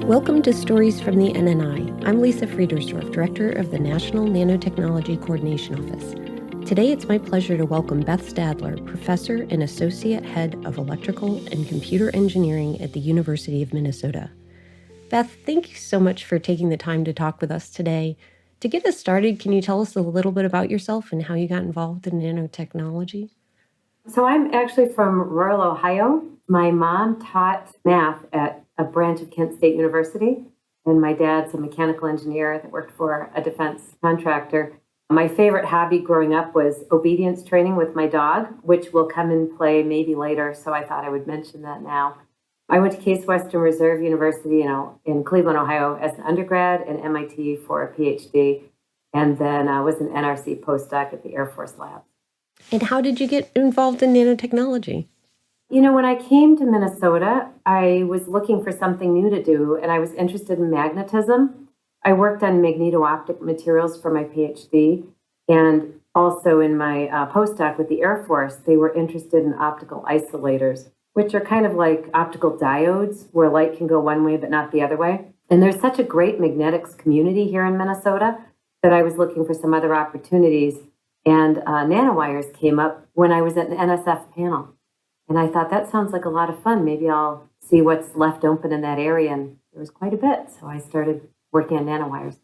Welcome to Stories from the NNI. I'm Lisa Friedersdorf, Director of the National Nanotechnology Coordination Office. Today it's my pleasure to welcome Beth Stadler, Professor and Associate Head of Electrical and Computer Engineering at the University of Minnesota. Beth, thank you so much for taking the time to talk with us today. To get us started, can you tell us a little bit about yourself and how you got involved in nanotechnology? So I'm actually from rural Ohio. My mom taught math at a branch of Kent State University, and my dad's a mechanical engineer that worked for a defense contractor. My favorite hobby growing up was obedience training with my dog, which will come in play maybe later, so I thought I would mention that now. I went to Case Western Reserve University, in Cleveland, Ohio as an undergrad and MIT for a PhD, and then I was an NRC postdoc at the Air Force Lab. And how did you get involved in nanotechnology? When I came to Minnesota, I was looking for something new to do, and I was interested in magnetism. I worked on magneto-optic materials for my PhD, and also in my postdoc with the Air Force, they were interested in optical isolators, which are kind of like optical diodes where light can go one way but not the other way. And there's such a great magnetics community here in Minnesota that I was looking for some other opportunities. And nanowires came up when I was at an NSF panel. And I thought, that sounds like a lot of fun. Maybe I'll see what's left open in that area. And there was quite a bit. So I started working on nanowires.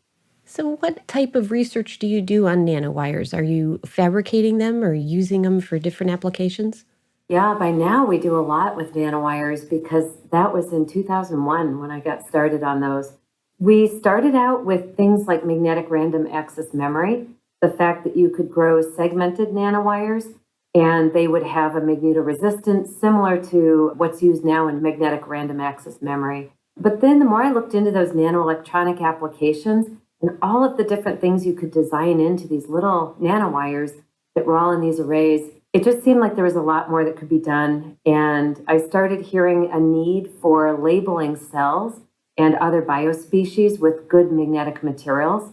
So what type of research do you do on nanowires? Are you fabricating them or using them for different applications? Yeah, by now we do a lot with nanowires because that was in 2001 when I got started on those. We started out with things like magnetic random access memory, the fact that you could grow segmented nanowires and they would have a magnetoresistance similar to what's used now in magnetic random access memory. But then the more I looked into those nanoelectronic applications and all of the different things you could design into these little nanowires that were all in these arrays, it just seemed like there was a lot more that could be done. And I started hearing a need for labeling cells and other biospecies with good magnetic materials.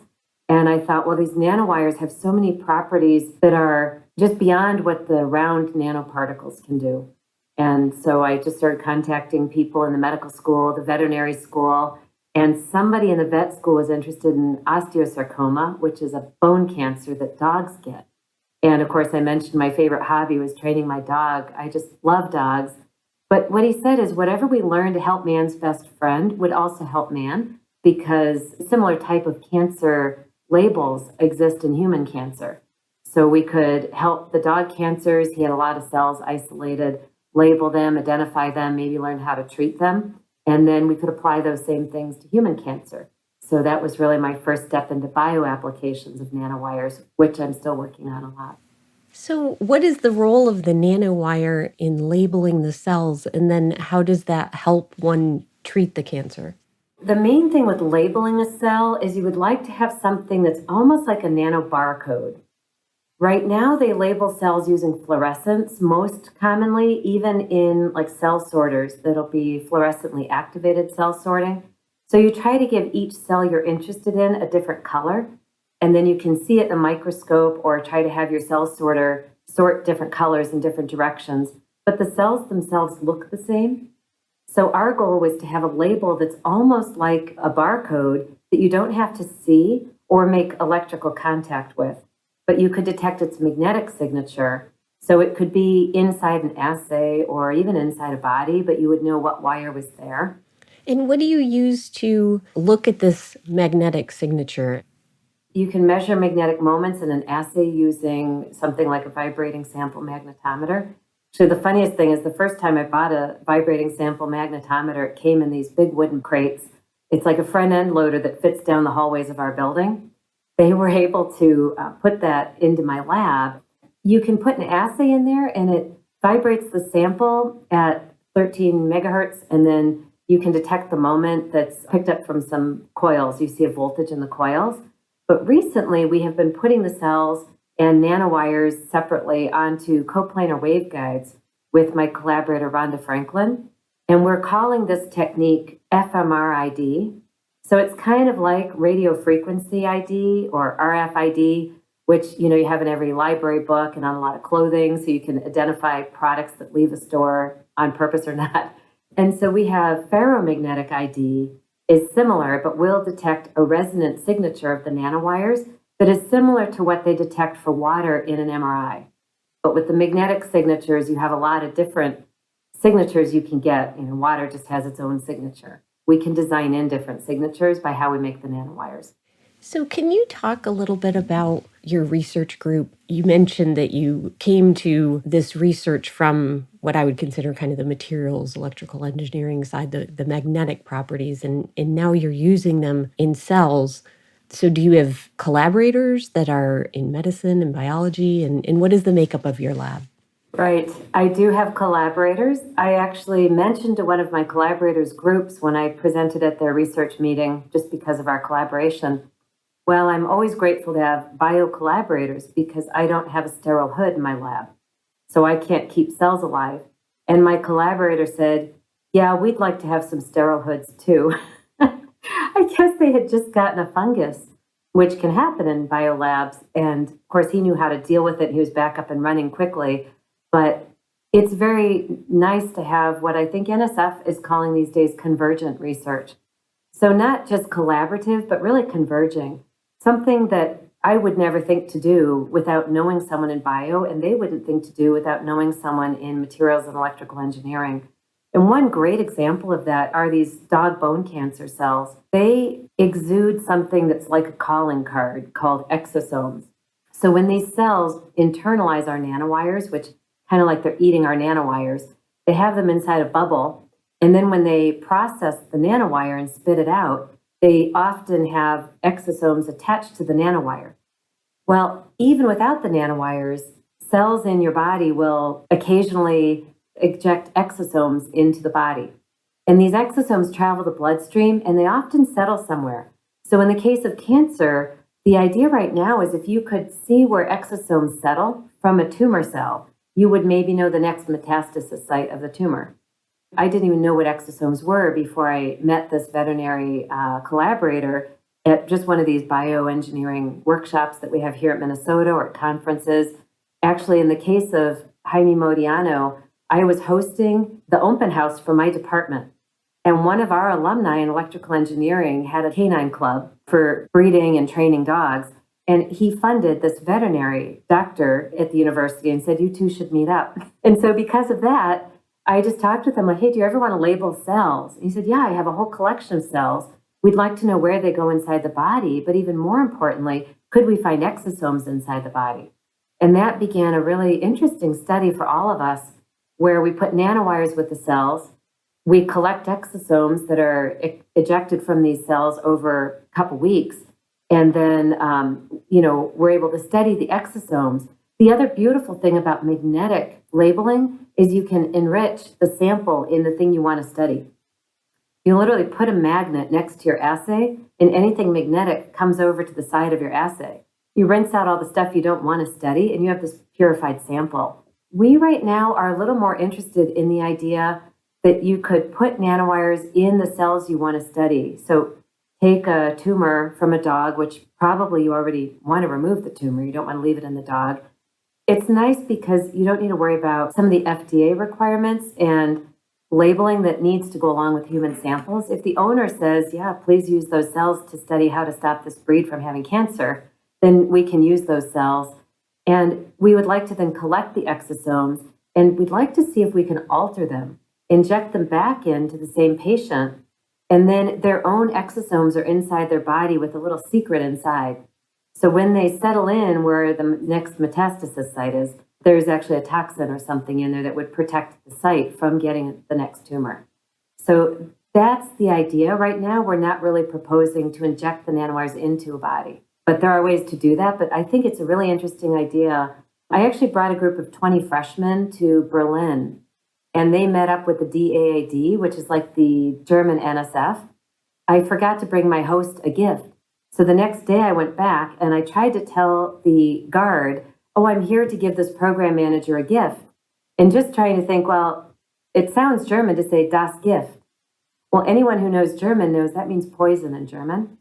And I thought, well, these nanowires have so many properties that are just beyond what the round nanoparticles can do. And so I just started contacting people in the medical school, the veterinary school, and somebody in the vet school was interested in osteosarcoma, which is a bone cancer that dogs get. And of course, I mentioned my favorite hobby was training my dog. I just love dogs. But what he said is whatever we learn to help man's best friend would also help man, because similar type of cancer labels exist in human cancer. So we could help the dog cancers. He had a lot of cells isolated, label them, identify them, maybe learn how to treat them. And then we could apply those same things to human cancer. So that was really my first step into bioapplications of nanowires, which I'm still working on a lot. So what is the role of the nanowire in labeling the cells, and then how does that help one treat the cancer? The main thing with labeling a cell is you would like to have something that's almost like a nano barcode. Right now, they label cells using fluorescence most commonly, even in like cell sorters that'll be fluorescently activated cell sorting. So you try to give each cell you're interested in a different color, and then you can see it in a microscope or try to have your cell sorter sort different colors in different directions, but the cells themselves look the same. So our goal was to have a label that's almost like a barcode that you don't have to see or make electrical contact with, but you could detect its magnetic signature. So it could be inside an assay or even inside a body, but you would know what wire was there. And what do you use to look at this magnetic signature? You can measure magnetic moments in an assay using something like a vibrating sample magnetometer. So the funniest thing is the first time I bought a vibrating sample magnetometer, it came in these big wooden crates. It's like a front end loader that fits down the hallways of our building. They were able to put that into my lab. You can put an assay in there and it vibrates the sample at 13 megahertz, and then you can detect the moment that's picked up from some coils. You see a voltage in the coils. But recently, we have been putting the cells and nanowires separately onto coplanar waveguides with my collaborator, Rhonda Franklin. And we're calling this technique fMRID. So it's kind of like radio frequency ID or RFID, which you have in every library book and on a lot of clothing, so you can identify products that leave a store on purpose or not. And so we have ferromagnetic ID, is similar, but will detect a resonant signature of the nanowires that is similar to what they detect for water in an MRI. But with the magnetic signatures, you have a lot of different signatures you can get. Water just has its own signature. We can design in different signatures by how we make the nanowires. So, can you talk a little bit about your research group? You mentioned that you came to this research from what I would consider kind of the materials, electrical engineering side, the magnetic properties, and now you're using them in cells. So, do you have collaborators that are in medicine and biology? And what is the makeup of your lab? Right. I do have collaborators. I actually mentioned to one of my collaborators' groups when I presented at their research meeting, just because of our collaboration. Well, I'm always grateful to have bio collaborators because I don't have a sterile hood in my lab. So I can't keep cells alive. And my collaborator said, yeah, we'd like to have some sterile hoods too. I guess they had just gotten a fungus, which can happen in biolabs. And of course, he knew how to deal with it. He was back up and running quickly. But it's very nice to have what I think NSF is calling these days convergent research. So not just collaborative, but really converging. Something that I would never think to do without knowing someone in bio, and they wouldn't think to do without knowing someone in materials and electrical engineering. And one great example of that are these dog bone cancer cells. They exude something that's like a calling card called exosomes. So when these cells internalize our nanowires, which kind of like they're eating our nanowires, they have them inside a bubble. And then when they process the nanowire and spit it out, they often have exosomes attached to the nanowire. Well, even without the nanowires, cells in your body will occasionally eject exosomes into the body. And these exosomes travel the bloodstream and they often settle somewhere. So in the case of cancer, the idea right now is if you could see where exosomes settle from a tumor cell, you would maybe know the next metastasis site of the tumor. I didn't even know what exosomes were before I met this veterinary collaborator at just one of these bioengineering workshops that we have here at Minnesota or at conferences. Actually, in the case of Jaime Modiano, I was hosting the open house for my department. And one of our alumni in electrical engineering had a canine club for breeding and training dogs. And he funded this veterinary doctor at the university and said, you two should meet up. And so because of that, I just talked with him like, hey, do you ever want to label cells? And he said, yeah, I have a whole collection of cells. We'd like to know where they go inside the body. But even more importantly, could we find exosomes inside the body? And that began a really interesting study for all of us where we put nanowires with the cells. We collect exosomes that are ejected from these cells over a couple weeks. And then, we're able to study the exosomes. The other beautiful thing about magnetic labeling is you can enrich the sample in the thing you want to study. You literally put a magnet next to your assay, and anything magnetic comes over to the side of your assay. You rinse out all the stuff you don't want to study, and you have this purified sample. We right now are a little more interested in the idea that you could put nanowires in the cells you want to study. So take a tumor from a dog, which probably you already want to remove the tumor. You don't want to leave it in the dog. It's nice because you don't need to worry about some of the FDA requirements and labeling that needs to go along with human samples. If the owner says, yeah, please use those cells to study how to stop this breed from having cancer, then we can use those cells. And we would like to then collect the exosomes, and we'd like to see if we can alter them, inject them back into the same patient, and then their own exosomes are inside their body with a little secret inside. So when they settle in where the next metastasis site is, there's actually a toxin or something in there that would protect the site from getting the next tumor. So that's the idea right now. We're not really proposing to inject the nanowires into a body, but there are ways to do that. But I think it's a really interesting idea. I actually brought a group of 20 freshmen to Berlin, and they met up with the DAAD, which is like the German NSF. I forgot to bring my host a gift. So the next day I went back and I tried to tell the guard, oh, I'm here to give this program manager a gift. And just trying to think, well, it sounds German to say das Gift. Well, anyone who knows German knows that means poison in German.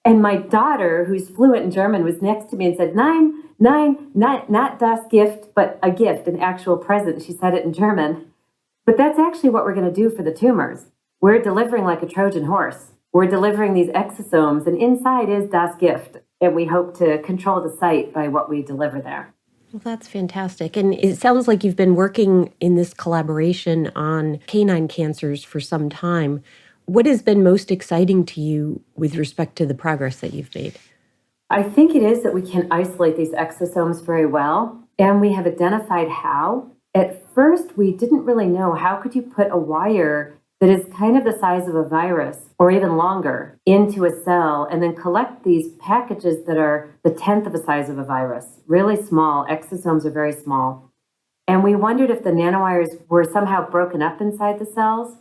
And my daughter, who's fluent in German, was next to me and said, nein, not das Gift, but a gift, an actual present. She said it in German. But that's actually what we're going to do for the tumors. We're delivering like a Trojan horse. we're delivering these exosomes, and inside is Das Gift, and we hope to control the site by what we deliver there. Well, that's fantastic. And it sounds like you've been working in this collaboration on canine cancers for some time. What has been most exciting to you with respect to the progress that you've made? I think it is that we can isolate these exosomes very well, and we have identified how. At first, we didn't really know how could you put a wire that is kind of the size of a virus or even longer into a cell and then collect these packages that are the tenth of the size of a virus, really small. Exosomes are very small. And we wondered if the nanowires were somehow broken up inside the cells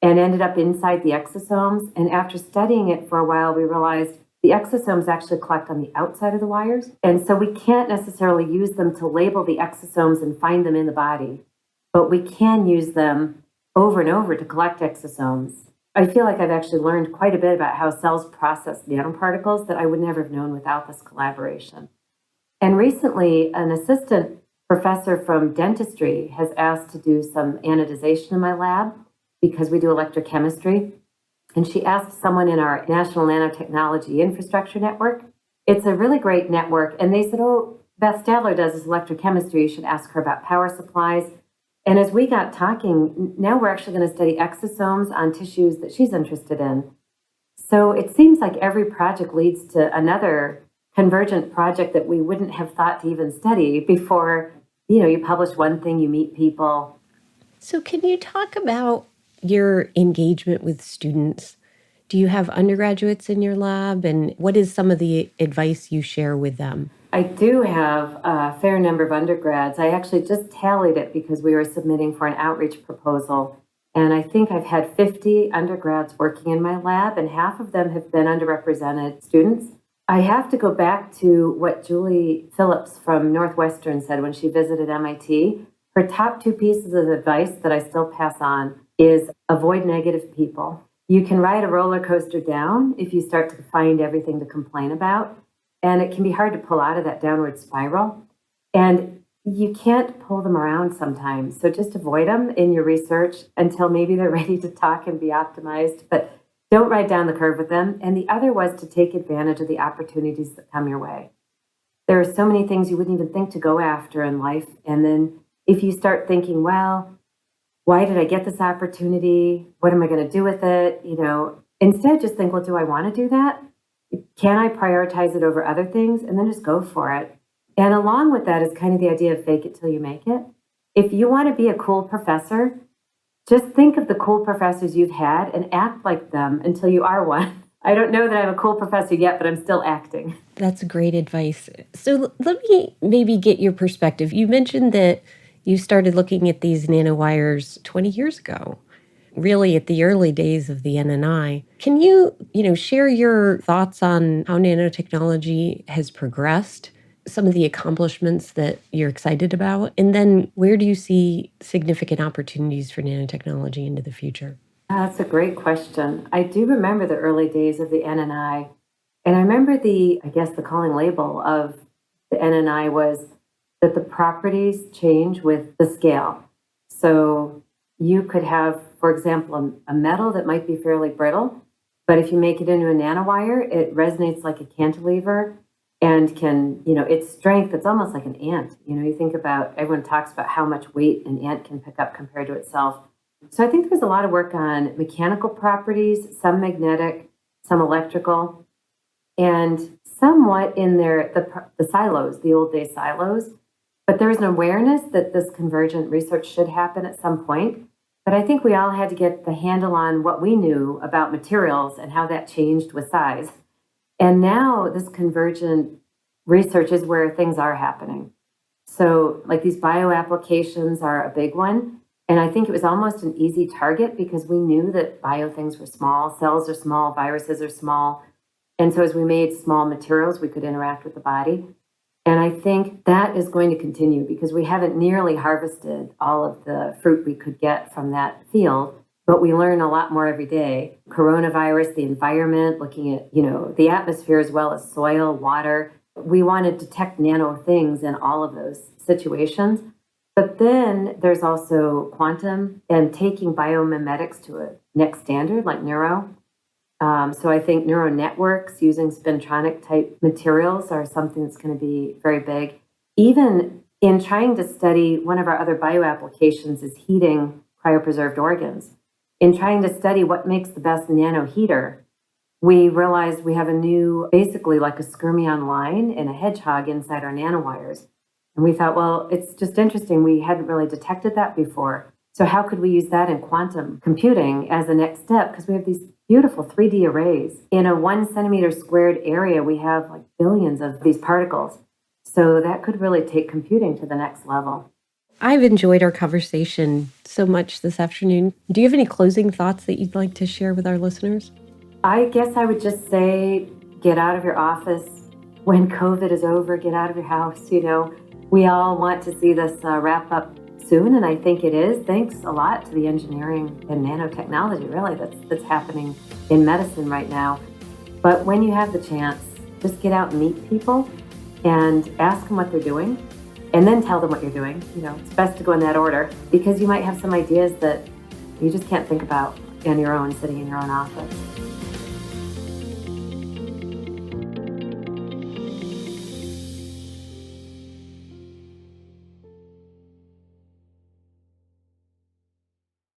and ended up inside the exosomes. And after studying it for a while, we realized the exosomes actually collect on the outside of the wires. And so we can't necessarily use them to label the exosomes and find them in the body, but we can use them over and over to collect exosomes. I feel like I've actually learned quite a bit about how cells process nanoparticles that I would never have known without this collaboration. And recently, an assistant professor from dentistry has asked to do some anodization in my lab because we do electrochemistry. And she asked someone in our National Nanotechnology Infrastructure Network. It's a really great network. And they said, oh, Beth Stadler does this electrochemistry. You should ask her about power supplies. And as we got talking, now we're actually going to study exosomes on tissues that she's interested in. So it seems like every project leads to another convergent project that we wouldn't have thought to even study before, you publish one thing, you meet people. So, can you talk about your engagement with students? Do you have undergraduates in your lab? And what is some of the advice you share with them? I do have a fair number of undergrads. I actually just tallied it because we were submitting for an outreach proposal. And I think I've had 50 undergrads working in my lab, and half of them have been underrepresented students. I have to go back to what Julie Phillips from Northwestern said when she visited MIT. Her top two pieces of advice that I still pass on is avoid negative people. You can ride a roller coaster down if you start to find everything to complain about, and it can be hard to pull out of that downward spiral. And you can't pull them around sometimes. So just avoid them in your research until maybe they're ready to talk and be optimized, but don't ride down the curve with them. And the other was to take advantage of the opportunities that come your way. There are so many things you wouldn't even think to go after in life. And then if you start thinking, well, why did I get this opportunity? What am I going to do with it? Instead just think, well, do I want to do that? Can I prioritize it over other things? And then just go for it. And along with that is kind of the idea of fake it till you make it. If you want to be a cool professor, just think of the cool professors you've had and act like them until you are one. I don't know that I'm a cool professor yet, but I'm still acting. That's great advice. So let me maybe get your perspective. You mentioned that you started looking at these nanowires 20 years ago, really at the early days of the NNI. Can you, share your thoughts on how nanotechnology has progressed, some of the accomplishments that you're excited about, and then where do you see significant opportunities for nanotechnology into the future? That's a great question. I do remember the early days of the NNI, and I remember the calling label of the NNI was that the properties change with the scale. So you could have, for example, a metal that might be fairly brittle, but if you make it into a nanowire, it resonates like a cantilever and can, its strength, it's almost like an ant. You think about, everyone talks about how much weight an ant can pick up compared to itself. So I think there's a lot of work on mechanical properties, some magnetic, some electrical, and somewhat in the silos, the old day silos. But there was an awareness that this convergent research should happen at some point. But I think we all had to get the handle on what we knew about materials and how that changed with size. And now this convergent research is where things are happening. So like these bio applications are a big one. And I think it was almost an easy target because we knew that bio things were small, cells are small, viruses are small. And so as we made small materials, we could interact with the body. And I think that is going to continue because we haven't nearly harvested all of the fruit we could get from that field, but we learn a lot more every day. Coronavirus, the environment, looking at, the atmosphere as well as soil, water. We want to detect nano things in all of those situations. But then there's also quantum and taking biomimetics to a next standard like neuro. So I think neural networks using spintronic type materials are something that's going to be very big. Even in trying to study, one of our other bioapplications is heating cryopreserved organs. In trying to study what makes the best nano heater, we realized we have a new, basically like a skirmion line and a hedgehog inside our nanowires. And we thought, well, it's just interesting. We hadn't really detected that before. So how could we use that in quantum computing as the next step? Because we have these beautiful 3D arrays. In a 1 centimeter squared area, we have like billions of these particles. So that could really take computing to the next level. I've enjoyed our conversation so much this afternoon. Do you have any closing thoughts that you'd like to share with our listeners? I guess I would just say, get out of your office. When COVID is over, get out of your house. We all want to see this wrap up soon, and I think it is. Thanks a lot to the engineering and nanotechnology, really, that's happening in medicine right now. But when you have the chance, just get out and meet people and ask them what they're doing, and then tell them what you're doing. It's best to go in that order, because you might have some ideas that you just can't think about on your own, sitting in your own office.